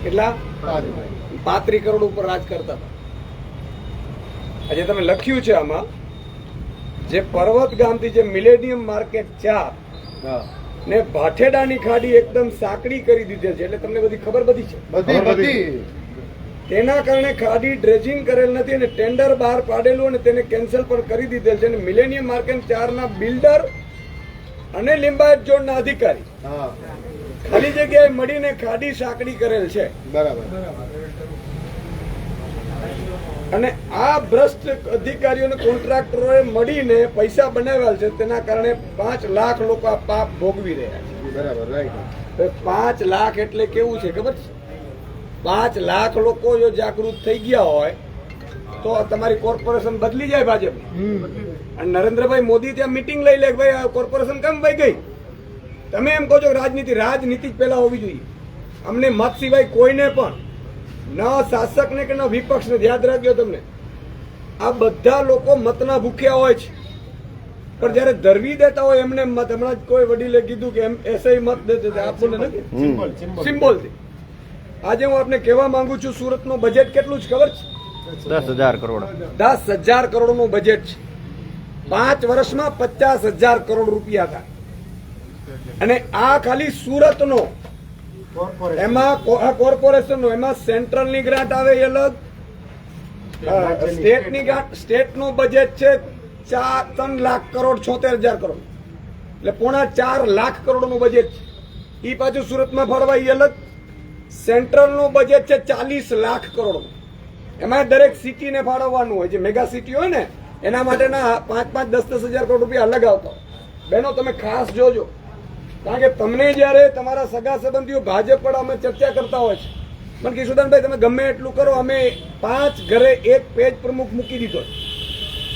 કેટલા 35 કરોડ ઉપર રાજ કરતા હતા. આજે તમે લખ્યું છે આમાં જે પર્વત ગામથી જે મિલેનિયમ માર્કેટ 4 ને ભાઠેડાની ખાડી એકદમ સાંકડી કરી દીધેલ છે, એટલે તમને બધી ખબર બધી છે. તેના કારણે ખાડી ડ્રેજિંગ કરેલ નથી અને ટેન્ડર બહાર પાડેલું અને તેને કેન્સલ પણ કરી દીધેલ છે. અને મિલેનિયમ માર્કેટ 4 ના બિલ્ડર અને લિંબાયત ઝોનના અધિકારી ખાલી જગ્યાએ મળીને ખાડી સાંકડી કરેલ છે. બરાબર. અને આ ભ્રષ્ટ અધિકારીઓને કોન્ટ્રાક્ટરોએ મળીને પૈસા બનાવ્યા છે, તેના કારણે 5 લાખ લોકો આ પાપ ભોગવી રહ્યા છે. બરાબર, રાઈટ. 5 લાખ એટલે કેવું છે ખબર છે? 5 લાખ લોકો જો જાગૃત થઈ ગયા હોય તો તમારી કોર્પોરેશન બદલી જાય ભાજપ. અને નરેન્દ્રભાઈ મોદી ત્યાં મીટિંગ લઈ લે કે ભાઈ આ કોર્પોરેશન કેમ વહી ગઈ? તમે એમ કહો છો કે રાજનીતિ જ પેલા હોવી જોઈએ. અમને મત સિવાય કોઈને પણ ન શાસકને કે ન વિપક્ષને, યાદ રાખજો તમને, આ બધા લોકો મતના ભૂખ્યા હોય છે, પણ જયારે ધરવી દેતા હોય એમને મત, હમણાં જ કોઈ વડીલે કીધું કે એમ એસઆઈ મત દેते આપણને નથી, સિમ્બોલથી. આજે હું આપને કહેવા માંગુ છું, સુરતનું બજેટ કેટલું છે ખબર છે? 10,000 કરોડ. 10,000 કરોડનું બજેટ છે. 5 વર્ષમાં 50,000 કરોડ રૂપિયા હતા. અને આ ખાલી સુરતનો, એમાં કોર્પોરેશનનો, એમાં સેન્ટ્રલની ગ્રાન્ટ આવે એ અલગ, સ્ટેટની ગ્રાન્ટ. સ્ટેટનું બજેટ છે 3 લાખ કરોડ 76,000 કરોડ, એટલે 4.5 લાખ કરોડનું બજેટ છે. એ પાછું સુરતમાં ફળવા એ અલગ. સેન્ટ્રલનું બજેટ છે 40 લાખ કરોડ. એમાં દરેક સિટીને ફાળવવાનું હોય. જે મેગા સિટી હોય ને એના માટેના 5-5, 10-10 હજાર કરોડ રૂપિયા અલગ આવતા હોય. બહેનો તમે ખાસ જોજો, કારણ કે તમને જયારે તમારા સગા સંબંધીઓ ભાજપ પર અમે ચર્ચા કરતા હોય છે, મને કે સુદાનભાઈ તમે ગમે એટલું કરો, અમે 5 ઘરે 1 પેજ પ્રમુખ મૂકી દીધો,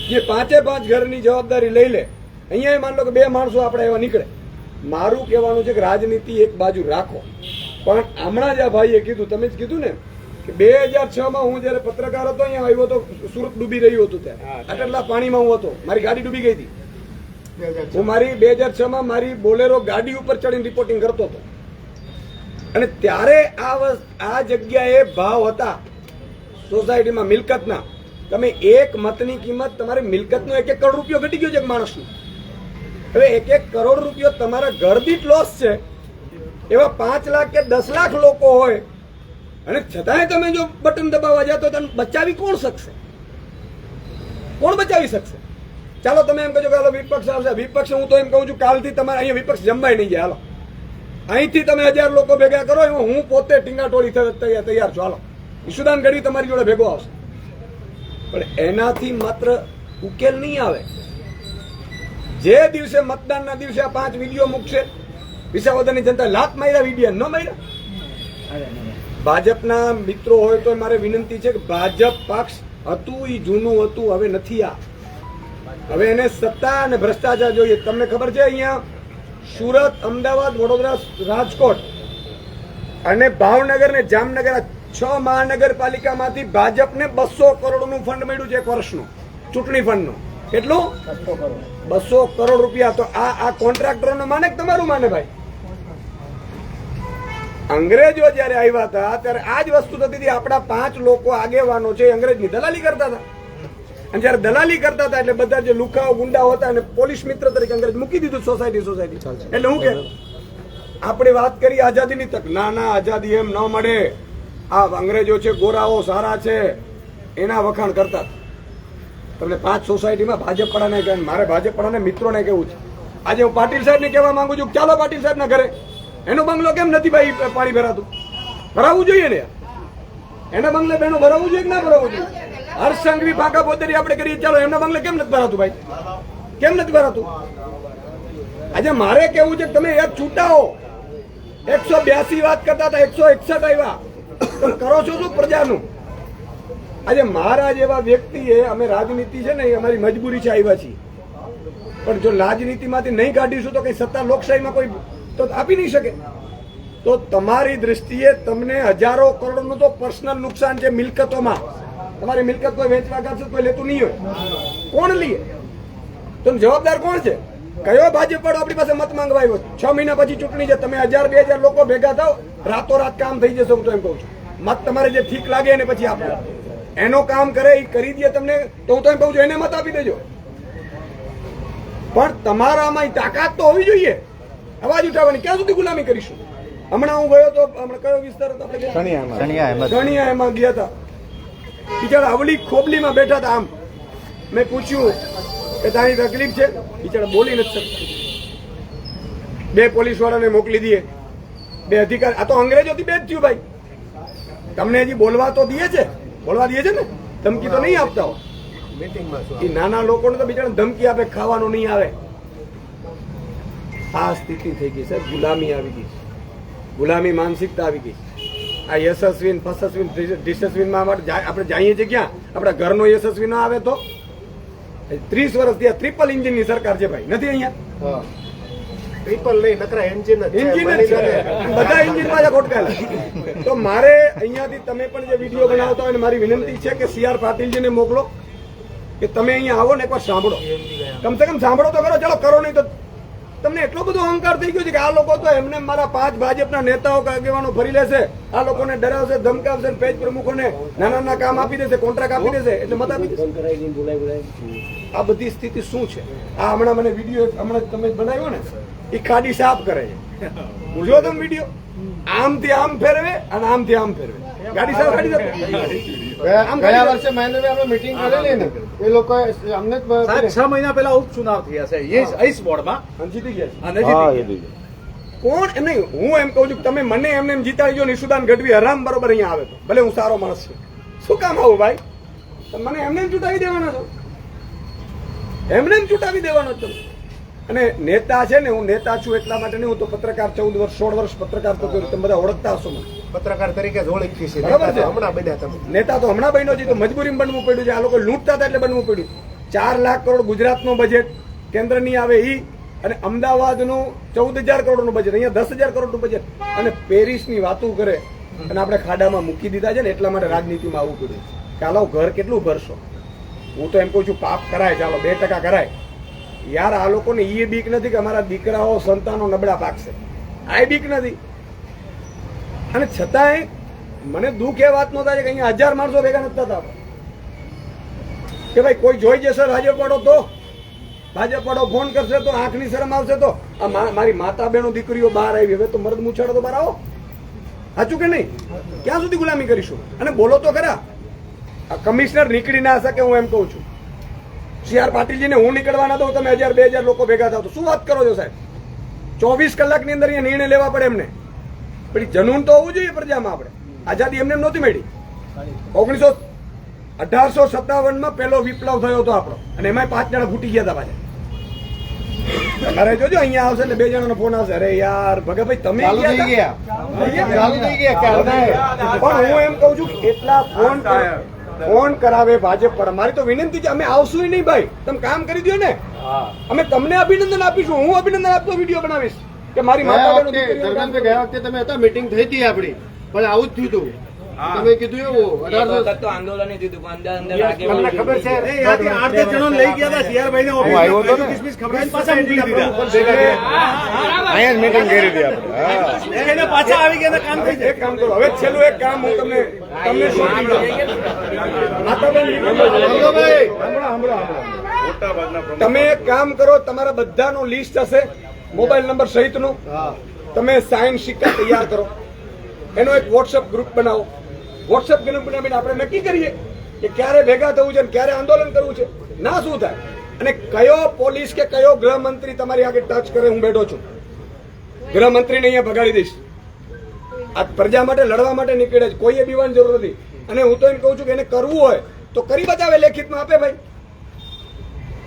જે 5 ઘરની જવાબદારી લઈ લે. અહીંયા માન લો કે 2 માણસો આપણે એવા નીકળે. મારું કહેવાનું છે કે રાજનીતિ એક બાજુ રાખો, પણ હમણાં જ આ ભાઈએ કીધું, તમે જ કીધું ને કે 2006માં હું જયારે પત્રકાર હતો, અહીંયા આવ્યો હતો, સુરત ડૂબી રહ્યું હતું, ત્યારે આટલા પાણીમાં હું હતો, મારી ગાડી ડૂબી ગઈ હતી. હું મારી 2006માં મારી બોલેરો ગાડી ઉપર ચડીને રિપોર્ટિંગ કરતો હતો. અને ત્યારે આ જગ્યાએ ભાવ હતા સોસાયટીમાં મિલકતના. તમે એક મતની કિંમત, તમારી મિલકતનો 1-1 કરોડ રૂપિયો ઘટી ગયો છે એક માણસનો. હવે 1-1 કરોડ રૂપિયો તમારા ઘર દીઠ લોસ છે. એવા 5 લાખ કે 10 લાખ લોકો હોય અને છતાંય તમે જો બટન દબાવવા જાવ તો તમે બચાવી કોણ શકશે? કોણ બચાવી શકશે? ચાલો તમે એમ કહો કે હાલો વિપક્ષ આવશે. વિપક્ષ હું તો એમ કહું છું કાલથી તમારે અહીંયા વિપક્ષ જમવાય નહીં જાય. હાલો અહીંથી તમે 1000 લોકો ભેગા કરો, એમાં હું પોતે ટીંગાટોળી તૈયાર છું. હાલો ઈશુદાન ગઢવી તમારી જોડે ભેગો આવશે. પણ એનાથી માત્ર ઉકેલ નહીં આવે. જે દિવસે મતદાનના દિવસે આ 5 વિડીયો મૂકશે, વિસાવદરની જનતા લાત માર્યા, વિડીયો ન માર્યા. ભાજપના મિત્રો હોય તો મારે વિનંતી છે કે ભાજપ પક્ષ હતું એ જૂનું હતું, હવે નથી. આ હવે એને સત્તા અને ભ્રષ્ટાચાર જોઈએ. તમને ખબર છે અહીંયા સુરત, અમદાવાદ, વડોદરા, રાજકોટ અને ભાવનગર ને જામનગર, આ 6 મહાનગરપાલિકામાંથી ભાજપને 200 કરોડનું ફંડ મળ્યું છે એક વર્ષનું, ચૂંટણી ફંડનું. કેટલું? 200 કરોડ રૂપિયા. તો આ કોન્ટ્રાક્ટરોને માને કે તમારું માને ભાઈ? અંગ્રેજો જયારે આવ્યા હતા ત્યારે આ જ વસ્તુ થતી હતી. આપણા 5 લોકો આગેવાનો છે અંગ્રેજની દલાલી કરતા હતા. અને જયારે દલાલી કરતા હતા એટલે બધા જે લુખાઓ ગુંડાઓ હતા અને પોલીસ મિત્ર તરીકે અંગ્રેજ મૂકી દીધું સોસાયટી. એટલે હું કે આપણે વાત કરી આઝાદીની તક, ના આઝાદી એમ ન મળે, આ અંગ્રેજો છે, ગોરાઓ સારા છે, એના વખાણ કરતા. તમને 5 સોસાયટીમાં ભાજપ પડાને કહે, મારે ભાજપ પડાને મિત્રોને કેવું છે. આજે હું પાટીલ સાહેબને કહેવા માંગુ છું, ચાલો પાટીલ સાહેબના ઘરે. એનો બંગલો કેમ નથી ભાઈ પાણી ભરાતું? ભરાવવું જોઈએ ને. એના બંગલે બહેનો ભરાવવું જોઈએ કે ના ભરાવવું જોઈએ? હર્ષસંઘવી ફાંકા પોતરી આપણે કરીએ, ચાલો એમના બંગલે કેમ નથી ભરાતું ભાઈ? કેમ નથી ભરાતું? આજે મારે કેવું છે કે તમે યાર છૂટાઓ. 182 વાત કરતા હતા, 161 આવ્યા. તમે કરો છો શું પ્રજાનું? આજે મારા જેવા વ્યક્તિએ, અમે રાજનીતિ છે ને એ અમારી મજબૂરી છે, આવ્યા છીએ. પણ જો રાજનીતિમાંથી નહીં કાઢીશું તો કઈ સત્તા લોકશાહીમાં કોઈ તો આપી નહીં શકે. તો તમારી દ્રષ્ટિએ તમને હજારો કરોડનું તો પર્સનલ નુકસાન છે મિલકતોમાં. તમારી મિલકત કોઈ વેચવા કરશે, કોઈ લેતું નહીં હોય. કોણ લે? તો જવાબદાર કોણ છે? કયો ભાજપ વાળો આપણી પાસે મત માંગવા આવ્યો? 6 મહિના પછી ચૂંટણી છે, તમે 1000-2000 લોકો ભેગા થાવ, રાતોરાત કામ થઈ જશે. હું તો એમ કહું છું. મત તમારે જે ઠીક લાગે એને પછી આપો. એનો કામ કરે એ કરી દે તમને તો હું તો એમ કહું છું એને મત આપી દેજો, પણ તમારામાં તાકાત તો હોવી જોઈએ અવાજ ઉઠાવવાની. ક્યાં સુધી ગુલામી કરીશું? હમણાં હું ગયો તો, હમણાં કયો વિસ્તાર હતો આપણે? સણિયા એમાં ગયા હતા. બિચારા અવલી ખોબલીમાં બેઠા હતા. આમ મેં પૂછ્યું કે તારી તકલીફ છે? બિચારા બોલી નથી શકતા. 2 પોલીસ વાળાને મોકલી દઈએ, 2 અધિકારી. આ તો અંગ્રેજોથી બે જ થયું ભાઈ. તમને હજી બોલવા તો દે છે, બોલવા દે છે ને, ધમકી તો નહીં આપતા હો. એ નાના લોકોને તો બિચારા ધમકી આપે, ખાવાનું નહીં આવે. આ સ્થિતિ થઈ ગઈ છે, ગુલામી આવી ગઈ, ગુલામી માનસિકતા આવી ગઈ. આ યશસ્વી ફસસ્વી ડિસસ્વીનમાં આપણે જઈએ છીએ ક્યાં? આપણા ઘરનો યશસ્વી ના આવે તો 30 વર્ષથી આ ટ્રિપલ એન્જિનની સરકાર છે ભાઈ, નથી અહીંયા? ટ્રિપલ નહીં, નકરા એન્જિન જ છે. બધા એન્જિન પાછા ખોટકાયેલા. તો મારે અહીંયાથી તમે પણ જે વિડીયો બનાવતા હોય, મારી વિનંતી છે કે CR પાટીલજીને મોકલો કે તમે અહીંયા આવો ને એકવાર સાંભળો, કમસે કમ સાંભળો તો કરો. ચલો કરો નહીં તો તમને એટલો બધો અહંકાર થઈ ગયો છે કે આ લોકો તો એમને મારા 5 ભાજપના નેતાઓ આગેવાનો ફરી લેશે, આ લોકોને ડરાવશે, ધમકાવશે, પેજ પ્રમુખોને નાના કામ આપી દેશે, કોન્ટ્રાક્ટ આપી દેશે, એટલે મત આપી દેશે. આ બધી સ્થિતિ શું છે? આ હમણાં મને વિડીયો હમણાં તમે બનાવ્યો ને, એ ખાડી સાફ કરે છે. જો તમે વિડીયો આમથી આમ ફેરવે અને આમથી આમ ફેરવે, ગાડી સાફ કરી દે. ગયા વર્ષે મહેન્દ્રભાઈ આપણે મીટિંગ કરેલી ને, એ લોકો અમને 6 મહિના પહેલા ઉપચુનાવ થયા છે એ વોર્ડમાં, જીતી ગયા અને જીતી ગયા. કોણ એમ નહીં, હું એમ કહું છું કે તમે મને એમને એમ જીતાડી જો. નિશુદાન ગઢવી હરામ બરોબર અહીંયા આવે તો ભલે હું સારો માણસ છું, શું કામ આવું ભાઈ? મને એમને એમ ચૂંટાવી દેવાના છો, એમને એમ ચૂંટાવી દેવાનો છો. અને નેતા છે ને, હું નેતા છું એટલા માટે નહીં, હું તો પત્રકાર 14 વર્ષ 16 વર્ષ પત્રકાર તો કર્યું. તમે બધા ઓળખતા હશો મને પત્રકાર તરીકે જ ઓળખી છે. બરાબર છે. હમણાં બન્યા તમે નેતા તો હમણાં બન્યો છે, તો મજબૂરીમાં બનવું પડ્યું છે. આ લોકો લૂંટતા હતા એટલે બનવું પડ્યું. 4 લાખ કરોડ ગુજરાતનું બજેટ, કેન્દ્રની આવે ઈ, અને અમદાવાદનું 14,000 કરોડનું બજેટ, અહીંયા 10,000 કરોડનું બજેટ, અને પેરિસની વાતો કરે અને આપણે ખાડામાં મૂકી દીધા છે ને, એટલા માટે રાજનીતિમાં આવવું પડ્યું. ચાલો ઘર કેટલું ભરશો? હું તો એમ કહું છું પાપ કરાય, ચાલો 2% કરાય યાર. આ લોકોને એ બીક નથી કે અમારા દીકરાઓ સંતાનો નબળા પાકશે, આ બીક નથી. અને છતાંય મને દુઃખ એ વાત નો થાય કે અહીંયા 1000 માણસો ભેગા નથી થતા કે ભાઈ કોઈ જોઈ જશે ભાજપ વાળો ફોન કરશે તો આંખની શરમ આવશે. તો આ મારી માતા બહેનો દીકરીઓ બહાર આવી, હવે તો મર્દ મૂછાડો તો બહાર આવો. સાચું કે નહીં? ક્યાં સુધી ગુલામી કરીશું? અને બોલો તો ખરા. આ કમિશનર નીકળી ના શકે, હું એમ કહું છું. CR પાટીલજીને હું નીકળવાના દઉં, તમે 1000-2000 લોકો ભેગા થાવ તો શું વાત કરો છો સાહેબ? 24 કલાકની અંદર અહીંયા નિર્ણય લેવા પડે એમને. પણ જનૂન તો હોવું જોઈએ પ્રજામાં. આપણે આઝાદી એમને નહોતી મળી. 1857માં પહેલો વિપ્લવ થયો હતો આપણો, અને એમાં 5 જણા ફૂટી ગયા હતા પાછા. તમારે જોજો અહીંયા આવશે ને 2 જણાનો ફોન આવશે, અરે યાર ભગાભાઈ તમે ચાલુ થઈ ગયા. પણ હું એમ કહું છું એટલા ફોન કરાવે ભાજપ પર. મારી તો વિનંતી છે, અમે આવશું નહીં ભાઈ, તમે કામ કરી દો ને, અમે તમને અભિનંદન આપીશું. હું અભિનંદન આપતો વિડીયો બનાવીશ કે મારી માતા બહેનો દીકરીઓ. ગયા વખતે તમે હતા, મીટિંગ થઈ હતી આપણી, પણ આવું જ થયું હતું. તમે કીધું એવું આંદોલન થયું અંદર તમને ખબર છે? 8-10 જણો લઈ ગયા હતા CR ભાઈને ઓફિસ, પાછા મોકલી દીધા. અહીંયા મીટિંગ કરી હતી આપણે. એને પાછા આવી ગયા, કામ થઈ જાય. એક કામ કરો, હવે છેલ્લું એક કામ હું તમને સોંપી દઉં. માતા બહેન તમે એક કામ કરો, તમારા બધાનું લિસ્ટ હશે મોબાઈલ નંબર સહિતનું, તમે સાઇન સિક્કા તૈયાર કરો, એનો એક વોટ્સઅપ ગ્રુપ બનાવો. વોટ્સઅપ ગ્રુપ બનાવીને આપણે નક્કી કરીએ કે ક્યારે ભેગા થવું છે, ક્યારે આંદોલન કરવું છે, ના શું થાય, અને કયો પોલીસ કે કયો ગૃહમંત્રી તમારી આગળ ટચ કરે. હું બેઠો છું, ગૃહમંત્રીને અહીંયા ભગાડી દઈશ. આ પ્રજા માટે લડવા માટે નીકળે છે, કોઈએ બીવાની જરૂર નથી. અને હું તો એમ કહું છું કે એને કરવું હોય તો કરી બતાવે, લેખિતમાં આપે ભાઈ.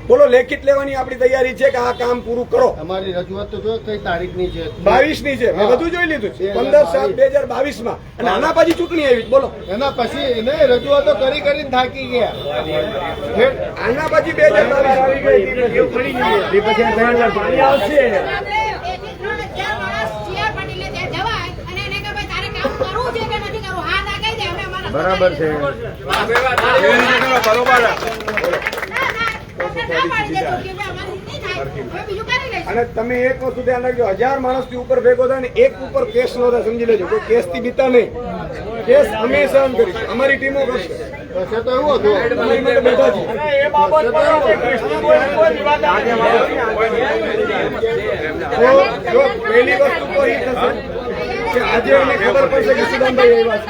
બોલો, લેખિત લેવાની આપણી તૈયારી છે કે આ કામ પૂરું કરો. અમારી રજૂઆત તો જો કઈ તારીખની છે? 22ની છે, મેં બધું જોઈ લીધું છે. 15/7/2022માં, અને આના પછી ચૂંટણી આવી. બોલો, એના પછી એને રજૂઆતો કરીને થાકી ગયા. આના પછી 2022 આવી ગઈ. પછી 2000 આવશે. બરાબર છે. અને તમે એક વસ્તુ ધ્યાન રાખજો, 1000 માણસથી ઉપર ભેગો થાય ને એક ઉપર કેસ નો થાય, સમજી લેજો. કોઈ કેસ થી બીતા નહીં. કેસ અમે સહન કરીશું, અમારી ટીમો કરશે. હશે તો એવું હતું તમારી માટે બેઠા છીએ. તો જો પહેલી વસ્તુ તો એ થશે કે આજે અમને ખબર પડશે કે સુદામભાઈ આવ્યા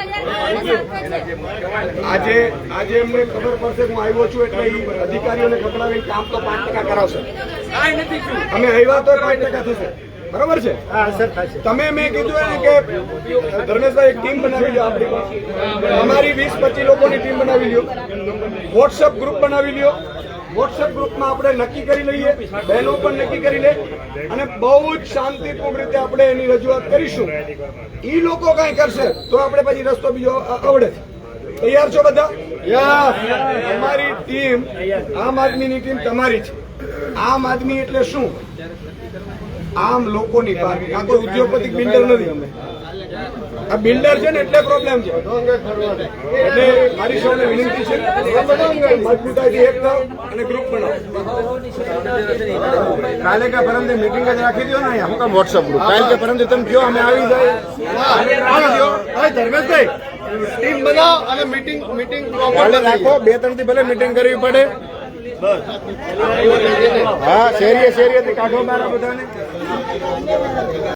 છે. આજે એમને ખબર પડશે કે હું આવ્યો છું એટલે એ અધિકારીઓને ખબરાવીને કામ તો 5% કરાવશે. અમે આવ્યા તો 5% થશે. બરાબર છે. તમે મેં કીધું એને કે ધર્મેશભાઈ એક ટીમ બનાવી લો, આપણી પાસે અમારી 20-25 લોકોની ટીમ બનાવી લ્યો, વોટ્સઅપ ગ્રુપ બનાવી લ્યો. વોટ્સઅપ ગ્રુપમાં આપણે નક્કી કરી લઈએ, બહેનો પણ નક્કી કરી લે અને બહુ જ શાંતિપૂર્ણ રીતે આપણે એની રજૂઆત કરીશું. એ લોકો કઈ કરશે તો આપણે પછી રસ્તો બીજો આવડે. તૈયાર છો બધા? અમારી ટીમ આમ આદમીની ટીમ તમારી છે. આમ આદમી એટલે શું? આમ લોકોની પાર્ટી. આ કોઈ ઉદ્યોગપતિ બિલ્ડર નથી. આ બિલ્ડર છે ને એટલે પ્રોબ્લેમ છે. એટલે મારી સૌને વિનંતી છે મજબૂતાઈથી એક થાવ અને ગ્રુપ બનાવો. કાલે કે પરમથી મીટિંગ જ રાખી દો ને અહીંયા. હું કામ વોટ્સઅપ ગ્રુપ? કાલે કે પરમથી તમે કયો અમે આવી જાય. ધર્મેશભાઈ ટીમ બનાવો અને મીટિંગ કાલે રાખો. 2-3 થી ભલે મીટિંગ કરવી પડે. હા, શેરીએ શેરીએથી કાઢો મારા બધાને.